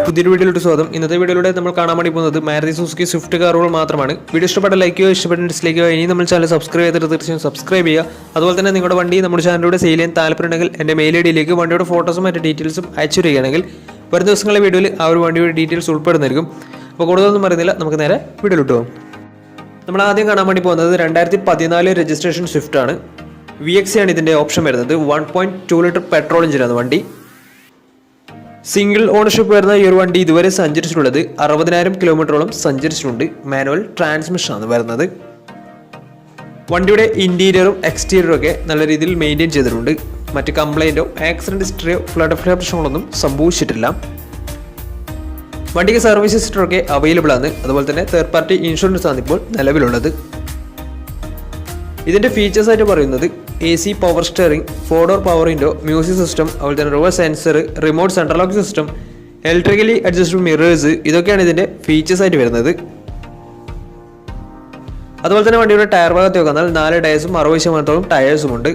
പുതിയൊരു വീഡിയോയിലോട്ട് സ്വാഗതം. ഇന്നത്തെ വീഡിയോയിലൂടെ നമ്മൾ കാണാൻ വേണ്ടി പോകുന്നത് മാരുതി സുസുക്കി സ്വിഫ്റ്റ് കാറുകൾ മാത്രമാണ്. വീഡിയോ ഇഷ്ടപ്പെട്ട ലൈക്ക് ചെയ്യുക, ഇഷ്ടപ്പെട്ട ഡിസ്ലൈക്ക് ചെയ്യുക. ഇനി നമ്മൾ ചാനൽ സബ്സ്ക്രൈബ് ചെയ്തിട്ട് തീർച്ചയായും സബ്സ്ക്രൈബ് ചെയ്യുക. അതുപോലെ തന്നെ നിങ്ങളുടെ വണ്ടി നമ്മുടെ ചാനലിലൂടെ സെയിൽ ചെയ്യാൻ താല്പര്യമുണ്ടെങ്കിൽ എൻ്റെ മെയിൽ ഐഡിയിലേക്ക് വണ്ടിയുടെ ഫോട്ടോസും മറ്റു ഡീറ്റെയിൽസും അയച്ചു തരികയാണെങ്കിൽ വരും ദിവസങ്ങളിലെ വീഡിയോയിൽ ആ ഒരു വണ്ടിയുടെ ഡീറ്റെയിൽസ് ഉൾപ്പെടുന്നതായിരിക്കും. അപ്പോൾ കൂടുതലൊന്നും പറയുന്നില്ല, നമുക്ക് നേരെ വീഡിയോയിലോട്ട് പോകും. നമ്മൾ ആദ്യം കാണാൻ വേണ്ടി പോകുന്നത് 2014 രജിസ്ട്രേഷൻ സ്വിഫ്റ്റ് ആണ്. VXC ആണ് ഇതിൻ്റെ ഓപ്ഷൻ വരുന്നത്. 1.2 ലിറ്റർ പെട്രോൾ എഞ്ചിനാണ് വണ്ടി. സിംഗിൾ ഓണർഷിപ്പ് വരുന്ന ഈ ഒരു വണ്ടി ഇതുവരെ സഞ്ചരിച്ചിട്ടുള്ളത് 60,000 കിലോമീറ്ററോളം സഞ്ചരിച്ചിട്ടുണ്ട്. മാനുവൽ ട്രാൻസ്മിഷൻ ആണ് വരുന്നത്. വണ്ടിയുടെ ഇന്റീരിയറും എക്സ്റ്റീരിയറും ഒക്കെ നല്ല രീതിയിൽ മെയിൻറ്റെയിൻ ചെയ്തിട്ടുണ്ട്. മറ്റ് കംപ്ലൈൻറ്റോ ആക്സിഡന്റ് ഹിസ്റ്ററിയോ ഫ്ലഡ് പ്രശ്നങ്ങളൊന്നും സംഭവിച്ചിട്ടില്ല. വണ്ടിക്ക് സർവീസ് ഹിസ്റ്ററൊക്കെ അവൈലബിൾ ആണ്. അതുപോലെ തന്നെ തേർഡ് പാർട്ടി ഇൻഷുറൻസ് ആണ് ഇപ്പോൾ നിലവിലുള്ളത്. ഇതിൻ്റെ ഫീച്ചേഴ്സ് ആയിട്ട് പറയുന്നത് AC power steering, 4 door power window, music system, അതുപോലെ തന്നെ reverse sensor, remote central lock system, electrically adjustable mirrors, ഇതൊക്കെയാണ് ഇതിൻ്റെ ഫീച്ചേഴ്സ് ആയിട്ട് വരുന്നത്. അതുപോലെ തന്നെ വണ്ടിയുടെ ടയർ ഭാഗത്ത് നോക്കിയാൽ 4 ടയേഴ്സും 60% ടയേഴ്സും ഉണ്ട്.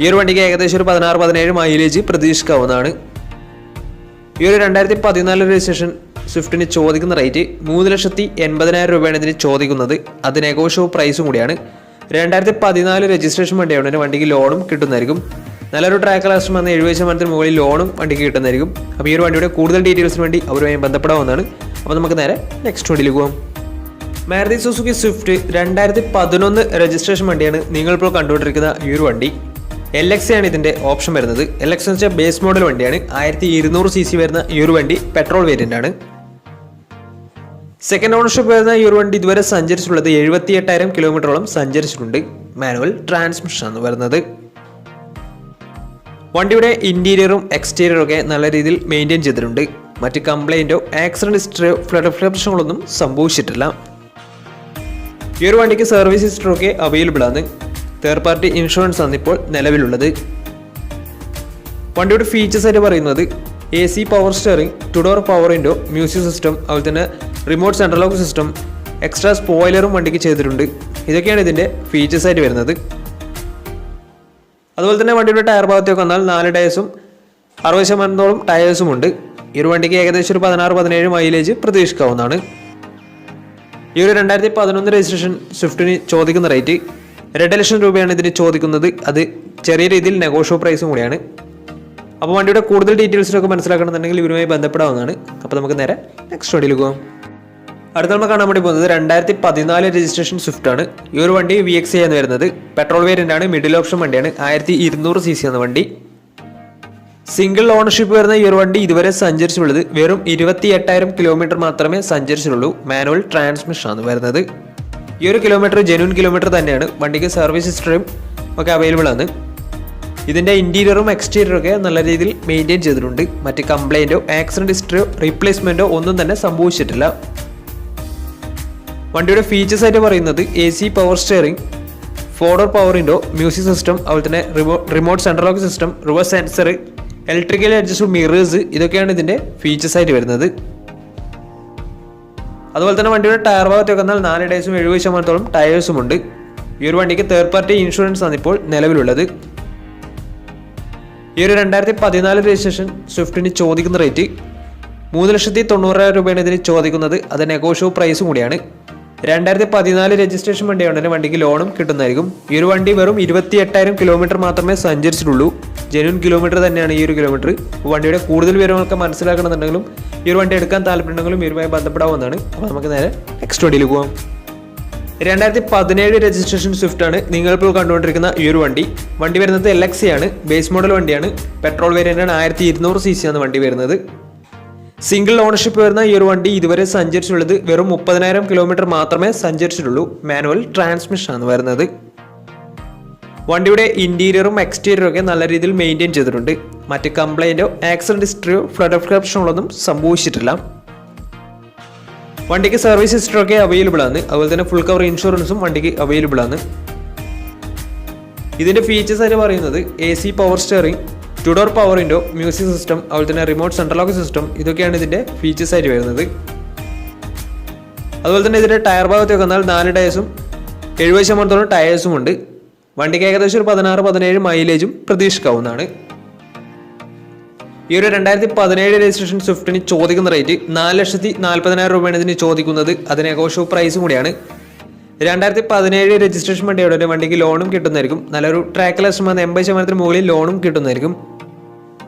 ഈ ഒരു വണ്ടിക്ക് ഏകദേശം ഒരു 16-17 മൈലേജ് പ്രതീക്ഷിക്കാവുന്നതാണ്. ഈ ഒരു 2014 രജിസ്ട്രേഷൻ സ്വിഫ്റ്റിന് ചോദിക്കുന്ന റേറ്റ് 3,80,000 രൂപയാണ് ഇതിന് ചോദിക്കുന്നത്. അത് നെഗോഷ്യബിൾ പ്രൈസും കൂടിയാണ്. 2014 രജിസ്ട്രേഷൻ വണ്ടിയാണ്. വണ്ടിക്ക് ലോണും കിട്ടുന്നതായിരിക്കും. നല്ലൊരു ട്രാക്ക് ലാസ്റ്റ് വന്ന് 70% മുകളിൽ ലോണും വണ്ടിക്ക് കിട്ടുന്നതായിരിക്കും. അപ്പോൾ ഈ ഒരു വണ്ടിയുടെ കൂടുതൽ ഡീറ്റെയിൽസിന് വേണ്ടി അവരുമായി ബന്ധപ്പെടാവുന്നതാണ്. അപ്പോൾ നമുക്ക് നേരെ നെക്സ്റ്റ് വണ്ടിയിൽ പോകാം. മാരുതി സുസുക്കി സ്വിഫ്റ്റ് 2011 രജിസ്ട്രേഷൻ വണ്ടിയാണ് നിങ്ങളിപ്പോൾ കണ്ടുകൊണ്ടിരിക്കുന്ന ഈ ഒരു വണ്ടി. LX ആണ് ഇതിൻ്റെ ഓപ്ഷൻ വരുന്നത്. LX എന്ന് വെച്ചാൽ ബേസ് മോഡൽ വണ്ടിയാണ്. 1200 cc വരുന്ന ഈ ഒരു വണ്ടി പെട്രോൾ വേരിയൻ്റ് ആണ്. സെക്കൻഡ് ഓണർഷിപ്പ് വരുന്ന ഈ ഒരു വണ്ടി ഇതുവരെ സഞ്ചരിച്ചിട്ടുള്ളത് 78,000 കിലോമീറ്ററോളം സഞ്ചരിച്ചിട്ടുണ്ട്. മാനുവൽ ട്രാൻസ്മിഷൻ ആണ് വരുന്നത്. വണ്ടിയുടെ ഇന്റീരിയറും എക്സ്റ്റീരിയറും ഒക്കെ നല്ല രീതിയിൽ മെയിൻറ്റെയിൻ ചെയ്തിട്ടുണ്ട്. മറ്റ് കംപ്ലൈൻറ്റോ ആക്സിഡന്റ് ഹിസ്റ്ററിയോ ഫ്ലഡ് പ്രശ്നങ്ങളൊന്നും സംഭവിച്ചിട്ടില്ല. ഈ ഒരു വണ്ടിക്ക് സർവീസ് ഹിസ്റ്ററൊക്കെ അവൈലബിൾ ആണ്. തേർഡ് പാർട്ടി ഇൻഷുറൻസ് ആണ് ഇപ്പോൾ നിലവിലുള്ളത്. വണ്ടിയുടെ ഫീച്ചേഴ്സ് ആയിട്ട് പറയുന്നത് AC power steering, 2 door power window, music system, അതുപോലെ തന്നെ remote central lock system, extra സ്പോയിലറും വണ്ടിക്ക് ചെയ്തിട്ടുണ്ട്. ഇതൊക്കെയാണ് ഇതിൻ്റെ ഫീച്ചേഴ്സ് ആയിട്ട് വരുന്നത്. അതുപോലെ തന്നെ വണ്ടിയുടെ ടയർ ഭാഗത്തേക്ക് വന്നാൽ 4 ടയേഴ്സും 60% ടയേഴ്സും ഉണ്ട്. ഈ ഒരു വണ്ടിക്ക് ഏകദേശം ഒരു 16-17 മൈലേജ് പ്രതീക്ഷിക്കാവുന്നതാണ്. ഈ ഒരു 2011 രജിസ്ട്രേഷൻ സ്വിഫ്റ്റിന് ചോദിക്കുന്ന റേറ്റ് 2 ലക്ഷം രൂപയാണ് ഇതിന് ചോദിക്കുന്നത്. അത് ചെറിയ രീതിയിൽ നെഗോഷ്യബിൾ പ്രൈസും കൂടിയാണ്. അപ്പോൾ വണ്ടിയുടെ കൂടുതൽ ഡീറ്റെയിൽസിനൊക്കെ മനസ്സിലാക്കണമെന്നുണ്ടെങ്കിൽ ഇവരുമായി ബന്ധപ്പെടാവുന്നതാണ്. അപ്പോൾ നമുക്ക് നേരെ നെക്സ്റ്റ് വണ്ടിയിൽ പോകാം. അടുത്ത നമ്മൾ കാണാൻ വേണ്ടി പോകുന്നത് 2014 രജിസ്ട്രേഷൻ സ്വിഫ്റ്റ് ആണ്. ഈ ഒരു വണ്ടി VXC ആണ് വരുന്നത്. പെട്രോൾ വേരിയൻ്റ് ആണ്. മിഡിൽ ഓപ്ഷൻ വണ്ടിയാണ്. 1200 cc ആണ് വണ്ടി. സിംഗിൾ ഓണർഷിപ്പ് വരുന്ന ഈ ഒരു വണ്ടി ഇതുവരെ സഞ്ചരിച്ചിട്ടുള്ളത് വെറും 28,000 കിലോമീറ്റർ മാത്രമേ സഞ്ചരിച്ചിട്ടുള്ളൂ. മാനുവൽ ട്രാൻസ്മിഷൻ ആണ് വരുന്നത്. ഈ ഒരു കിലോമീറ്റർ ജെന്യൂൻ കിലോമീറ്റർ തന്നെയാണ്. വണ്ടിക്ക് സർവീസ് ഹിസ്റ്ററിയും ഒക്കെ അവൈലബിൾ ആണ്. ഇതിൻ്റെ ഇന്റീരിയറും എക്സ്റ്റീരിയറും ഒക്കെ നല്ല രീതിയിൽ മെയിൻറ്റെയിൻ ചെയ്തിട്ടുണ്ട്. മറ്റ് കംപ്ലൈൻറ്റോ ആക്സിഡന്റ് ഹിസ്റ്ററിയോ റീപ്ലേസ്മെൻറ്റോ ഒന്നും തന്നെ സംഭവിച്ചിട്ടില്ല. വണ്ടിയുടെ ഫീച്ചേഴ്സ് ആയിട്ട് പറയുന്നത് AC power steering, 4 door power window, music system, അതുപോലെ തന്നെ remote central lock system, reverse sensor, electrically adjustable mirrors, ഇതൊക്കെയാണ് ഇതിൻ്റെ ഫീച്ചേഴ്സ് ആയിട്ട് വരുന്നത്. അതുപോലെ തന്നെ വണ്ടിയുടെ ടയർ ഭാഗത്തേക്ക് വന്നാൽ 4 ടയേഴ്സും 70% ടയേഴ്സും ഉണ്ട്. ഈ ഒരു വണ്ടിക്ക് തേർഡ് പാർട്ടി ഇൻഷുറൻസ് ആണ് ഇപ്പോൾ നിലവിലുള്ളത്. ഈ ഒരു 2014 രജിസ്ട്രേഷൻ സ്വിഫ്റ്റിന് ചോദിക്കുന്ന റേറ്റ് 3,90,000 രൂപയാണ് ഇതിന് ചോദിക്കുന്നത്. അത് നെഗോഷ്യബിൾ പ്രൈസും കൂടിയാണ്. 2014 രജിസ്ട്രേഷൻ വണ്ടിയാണ്. വണ്ടിക്ക് ലോണും കിട്ടുന്നതായിരിക്കും. ഈ ഒരു വണ്ടി വെറും 28,000 കിലോമീറ്റർ മാത്രമേ സഞ്ചരിച്ചിട്ടുള്ളൂ. ജെന്യൂൻ കിലോമീറ്റർ തന്നെയാണ് ഈ ഒരു കിലോമീറ്റർ. വണ്ടിയുടെ കൂടുതൽ വിവരങ്ങളൊക്കെ മനസ്സിലാക്കണമെന്നുണ്ടെങ്കിലും ഈ ഒരു വണ്ടി എടുക്കാൻ താല്പര്യമുണ്ടെങ്കിലും ഇവരുമായി ബന്ധപ്പെടാവുന്നതാണ്. അപ്പോൾ നമുക്ക് നേരെ നെക്സ്റ്റ് വണ്ടിയിൽ പോകാം. 2017 രജിസ്ട്രേഷൻ സ്വിഫ്റ്റ് ആണ് നിങ്ങളിപ്പോൾ കണ്ടുകൊണ്ടിരിക്കുന്ന ഈ ഒരു വണ്ടി. വണ്ടി വരുന്നത് LX ആണ്. ബേസ് മോഡൽ വണ്ടിയാണ്. പെട്രോൾ വേരിയൻ്റ് ആണ്. 1200 cc ആണ് വണ്ടി വരുന്നത്. സിംഗിൾ ഓണർഷിപ്പ് വരുന്ന ഈ ഒരു വണ്ടി ഇതുവരെ സഞ്ചരിച്ചിട്ടുള്ളത് വെറും 30,000 കിലോമീറ്റർ മാത്രമേ സഞ്ചരിച്ചിട്ടുള്ളൂ. മാനുവൽ ട്രാൻസ്മിഷൻ ആണ് വരുന്നത്. വണ്ടിയുടെ ഇന്റീരിയറും എക്സ്റ്റീരിയറും ഒക്കെ നല്ല രീതിയിൽ മെയിൻറ്റെയിൻ ചെയ്തിട്ടുണ്ട്. മറ്റ് കംപ്ലൈൻറ്റോ ആക്സിഡന്റ് ഹിസ്റ്ററിയോ ഫ്ലഡ് പ്രശ്നങ്ങളൊന്നും സംഭവിച്ചിട്ടില്ല. വണ്ടിക്ക് സർവീസ് ഹിസ്റ്ററൊക്കെ അവൈലബിൾ ആണ്. അതുപോലെ തന്നെ ഫുൾ കവർ ഇൻഷുറൻസും വണ്ടിക്ക് അവൈലബിൾ ആണ്. ഇതിൻ്റെ ഫീച്ചേഴ്സ് ആയിട്ട് പറയുന്നത് AC power steering, 2 door power window, music system, അതുപോലെ തന്നെ റിമോട്ട് സെൻട്രൽ ലോക്ക് സിസ്റ്റം, ഇതൊക്കെയാണ് ഇതിൻ്റെ ഫീച്ചേഴ്സ് ആയിട്ട് വരുന്നത്. അതുപോലെ തന്നെ ഇതിൻ്റെ ടയർ ഭാഗത്തേക്ക് വന്നാൽ 4 ടയേഴ്സും 70% ടയേഴ്സും ഉണ്ട്. വണ്ടിക്ക് ഏകദേശം ഒരു 16-17 മൈലേജും പ്രതീക്ഷിക്കാവുന്നതാണ്. ഈ ഒരു 2017 രജിസ്ട്രേഷൻ സ്വിഫ്റ്റിന് ചോദിക്കുന്ന റേറ്റ് 4,40,000 രൂപയാണ് ഇതിന് ചോദിക്കുന്നത്. അത് നെഗോഷ്യബിൾ പ്രൈസും കൂടിയാണ്. 2017 രജിസ്ട്രേഷൻ വണ്ടിയുടെ വണ്ടിക്ക് ലോണും കിട്ടുന്നതായിരിക്കും. നല്ലൊരു ട്രാക്ക് ലക്ഷമാണ് 80% മുകളിൽ ലോണും കിട്ടുന്നതായിരിക്കും.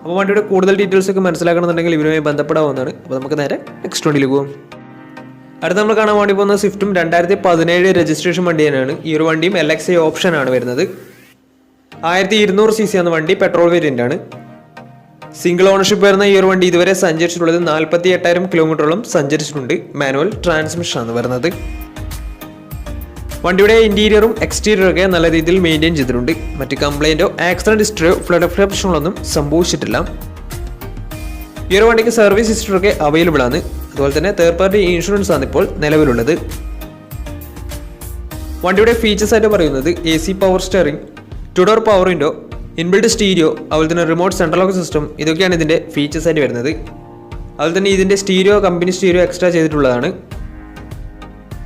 അപ്പോൾ വണ്ടിയുടെ കൂടുതൽ ഡീറ്റെയിൽസ് ഒക്കെ മനസ്സിലാക്കണമെന്നുണ്ടെങ്കിൽ ഇവരുമായി ബന്ധപ്പെടാവുന്നതാണ്. അപ്പോൾ നമുക്ക് നേരെ നെക്സ്റ്റ് വണ്ടിയിലേക്ക് പോകും. അടുത്ത നമ്മൾ കാണാൻ വേണ്ടി പോകുന്ന സ്വിഫ്റ്റും 2017 രജിസ്ട്രേഷൻ വണ്ടി തന്നെയാണ്. ഈ ഒരു വണ്ടിയും LXI ഓപ്ഷനാണ് വരുന്നത്. 1200 cc എന്ന വണ്ടി പെട്രോൾ വേരിയന്റ് ആണ്. സിംഗിൾ ഓണർഷിപ്പ് വരുന്ന ഈ ഒരു വണ്ടി ഇതുവരെ സഞ്ചരിച്ചിട്ടുള്ളത് 48,000 കിലോമീറ്ററോളം സഞ്ചരിച്ചിട്ടുണ്ട്. മാനുവൽ ട്രാൻസ്മിഷൻ ആണ് വരുന്നത്. വണ്ടിയുടെ ഇന്റീരിയറും എക്സ്റ്റീരിയറും ഒക്കെ നല്ല രീതിയിൽ മെയിൻറ്റെയിൻ ചെയ്തിട്ടുണ്ട്. മറ്റ് കംപ്ലൈന്റോ ആക്സിഡന്റ് ഹിസ്റ്ററിയോ ഫ്ലഡ് പ്രശ്നങ്ങളൊന്നും സംഭവിച്ചിട്ടില്ല. ഈ ഒരു വണ്ടിക്ക് സർവീസ് ഹിസ്റ്ററി ഒക്കെ അവൈലബിൾ ആണ്. അതുപോലെ തന്നെ തേർഡ് പാർട്ടി ഇൻഷുറൻസ് ആണ് ഇപ്പോൾ നിലവിലുള്ളത്. വണ്ടിയുടെ ഫീച്ചേഴ്സ് ആയിട്ട് പറയുന്നത് AC power steering, 2 door power window, inbuilt stereo, അതുപോലെ തന്നെ റിമോട്ട് സെൻട്രൽ ലോക്ക് സിസ്റ്റം, ഇതൊക്കെയാണ് ഇതിന്റെ ഫീച്ചേഴ്സ് ആയിട്ട് വരുന്നത്. അതുപോലെ തന്നെ ഇതിന്റെ സ്റ്റീരിയോ കമ്പനി സ്റ്റീരിയോ എക്സ്ട്രാ ചെയ്തിട്ടുള്ളതാണ്.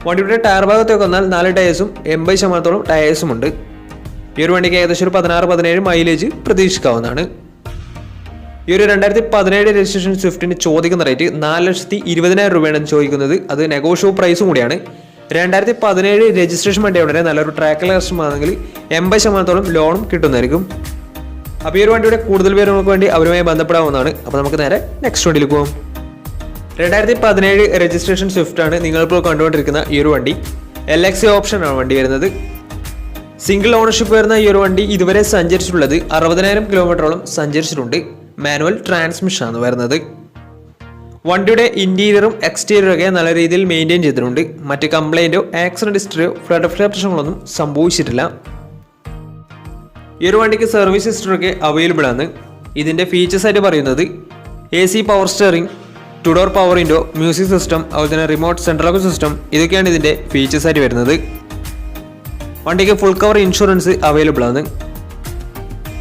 വണ്ടിയുടെ ടയർ ഭാഗത്തേക്ക് വന്നാൽ 4 ടയേഴ്സും 80% ടയേഴ്സും ഉണ്ട്. ഈ ഒരു വണ്ടിക്ക് ഏകദേശം ഒരു 16-17 മൈലേജ് പ്രതീക്ഷിക്കാവുന്നതാണ്. ഈ ഒരു 2017 രജിസ്ട്രേഷൻ സ്വിഫ്റ്റിന് ചോദിക്കുന്ന റേറ്റ് 4,20,000 രൂപയാണ് ചോദിക്കുന്നത്. അത് നെഗോഷ്യബിൾ പ്രൈസും കൂടിയാണ്. 2017 രജിസ്ട്രേഷൻ വണ്ടിയുടെ നല്ലൊരു ട്രാക്ക് ലക്ഷമാണെങ്കിൽ 80% ലോണും കിട്ടുന്നതായിരിക്കും. അപ്പോൾ ഈ ഒരു വണ്ടിയുടെ കൂടുതൽ പേരുകൾക്ക് വേണ്ടി അവരുമായി ബന്ധപ്പെടാവുന്നതാണ്. അപ്പോൾ നമുക്ക് നേരെ നെക്സ്റ്റ് വണ്ടിയിൽ പോകാം. 2017 രജിസ്ട്രേഷൻ സ്വിഫ്റ്റ് ആണ് നിങ്ങളിപ്പോൾ കണ്ടുകൊണ്ടിരിക്കുന്ന ഈ ഒരു വണ്ടി. LXI ഓപ്ഷനാണ് വണ്ടി വരുന്നത്. സിംഗിൾ ഓണർഷിപ്പ് വരുന്ന ഈ ഒരു വണ്ടി ഇതുവരെ സഞ്ചരിച്ചിട്ടുള്ളത് 60,000 കിലോമീറ്ററോളം സഞ്ചരിച്ചിട്ടുണ്ട്. മാനുവൽ ട്രാൻസ്മിഷൻ ആണ് വരുന്നത്. വണ്ടിയുടെ ഇന്റീരിയറും എക്സ്റ്റീരിയറും ഒക്കെ നല്ല രീതിയിൽ മെയിൻറ്റെയിൻ ചെയ്തിട്ടുണ്ട്. മറ്റ് കംപ്ലൈന്റോ ആക്സിഡന്റ് ഹിസ്റ്ററിയോ ഫ്ലഡ് പ്രശ്നങ്ങളൊന്നും സംഭവിച്ചിട്ടില്ല. ഈ ഒരു വണ്ടിക്ക് സർവീസ് ഹിസ്റ്ററി ഒക്കെ അവൈലബിൾ ആണ്. ഇതിന്റെ ഫീച്ചേഴ്സ് ആയിട്ട് പറയുന്നത് AC power steering, 2 door power window, music system, അതുപോലെ തന്നെ റിമോട്ട് സെൻട്രൽ ലോക്ക് സിസ്റ്റം, ഇതൊക്കെയാണ് ഇതിന്റെ ഫീച്ചേഴ്സ് ആയിട്ട് വരുന്നത്. വണ്ടിക്ക് ഫുൾ കവർ ഇൻഷുറൻസ് അവൈലബിൾ ആണ്.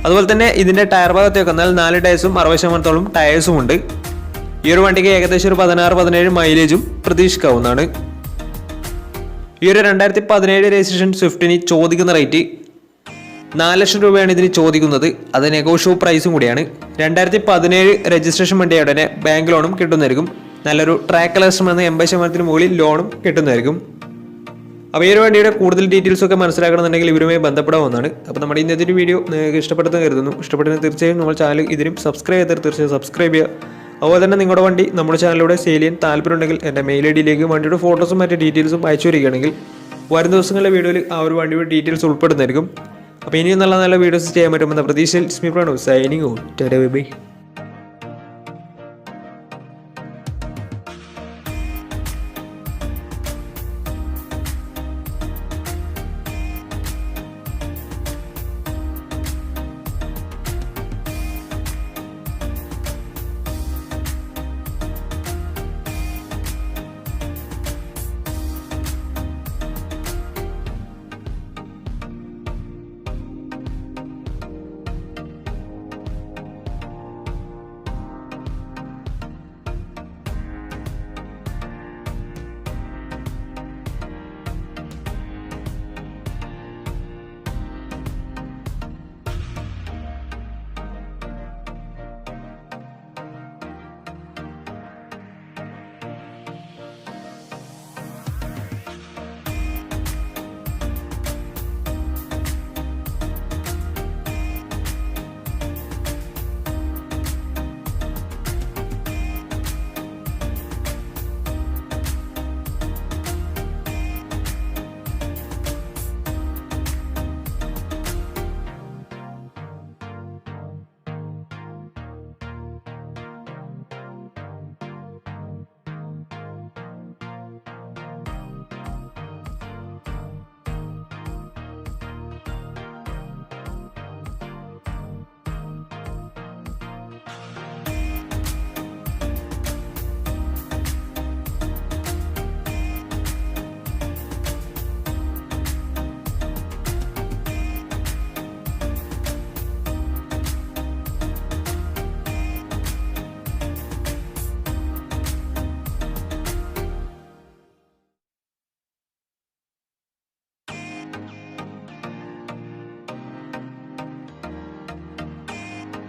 അതുപോലെ തന്നെ ഇതിന്റെ ടയർ ഭാഗത്തേക്ക് വന്നാൽ 4 ടയേഴ്സും 60% ടയേഴ്സും ഉണ്ട്. ഈ ഒരു വണ്ടിക്ക് ഏകദേശം ഒരു 16-17 മൈലേജും പ്രതീക്ഷിക്കാവുന്നതാണ്. ഈ ഒരു 2017 രജിസ്ട്രേഷൻ സ്വിഫ്റ്റിന് ചോദിക്കുന്ന റേറ്റ് 4 ലക്ഷം രൂപയാണ് ഇതിന് ചോദിക്കുന്നത്. അത് നെഗോഷ്യബിൾ പ്രൈസും കൂടിയാണ്. 2017 രജിസ്ട്രേഷൻ വണ്ടിയുടെ തന്നെ ബാങ്ക് ലോണും കിട്ടുന്നതായിരിക്കും. നല്ലൊരു ട്രാക്ക് ലക്ഷം എന്ന 80% മുകളിൽ ലോണും കിട്ടുന്നതായിരിക്കും. അപ്പോൾ ഈ ഒരു വണ്ടിയുടെ കൂടുതൽ ഡീറ്റെയിൽസ് ഒക്കെ മനസ്സിലാക്കണമെന്നുണ്ടെങ്കിൽ ഇവരുമായി ബന്ധപ്പെടാവുന്നതാണ്. അപ്പോൾ നമ്മുടെ ഇന്നത്തെ ഒരു വീഡിയോ നിങ്ങൾക്ക് ഇഷ്ടപ്പെടുന്ന കരുതുന്നു. ഇഷ്ടപ്പെടുന്ന തീർച്ചയായും നമ്മൾ ചാനൽ ഇതിനും സബ്സ്ക്രൈബ് ചെയ്താൽ തീർച്ചയായും സബ്സ്ക്രൈബ് ചെയ്യുക. അതുപോലെ തന്നെ നിങ്ങളുടെ വണ്ടി നമ്മുടെ ചാനലിലൂടെ സെയിൽ ചെയ്യാൻ താല്പര്യമുണ്ടെങ്കിൽ എൻ്റെ മെയിൽ ID യിലേക്ക് വണ്ടിയുടെ ഫോട്ടോസും മറ്റ് ഡീറ്റെയിൽസും അയച്ചു വരികയാണെങ്കിൽ വരും ദിവസങ്ങളിലെ വീഡിയോയിൽ ആ ഒരു വണ്ടിയുടെ ഡീറ്റെയിൽസ് ഉൾപ്പെടുന്നതായിരിക്കും. അപ്പോൾ ഇനിയും നല്ല നല്ല വീഡിയോസ് ചെയ്യാൻ പറ്റുമെന്ന പ്രതീക്ഷയിൽ സ്മി പ്രണവ് സൈനിങ് ഔട്ട്. ബൈ.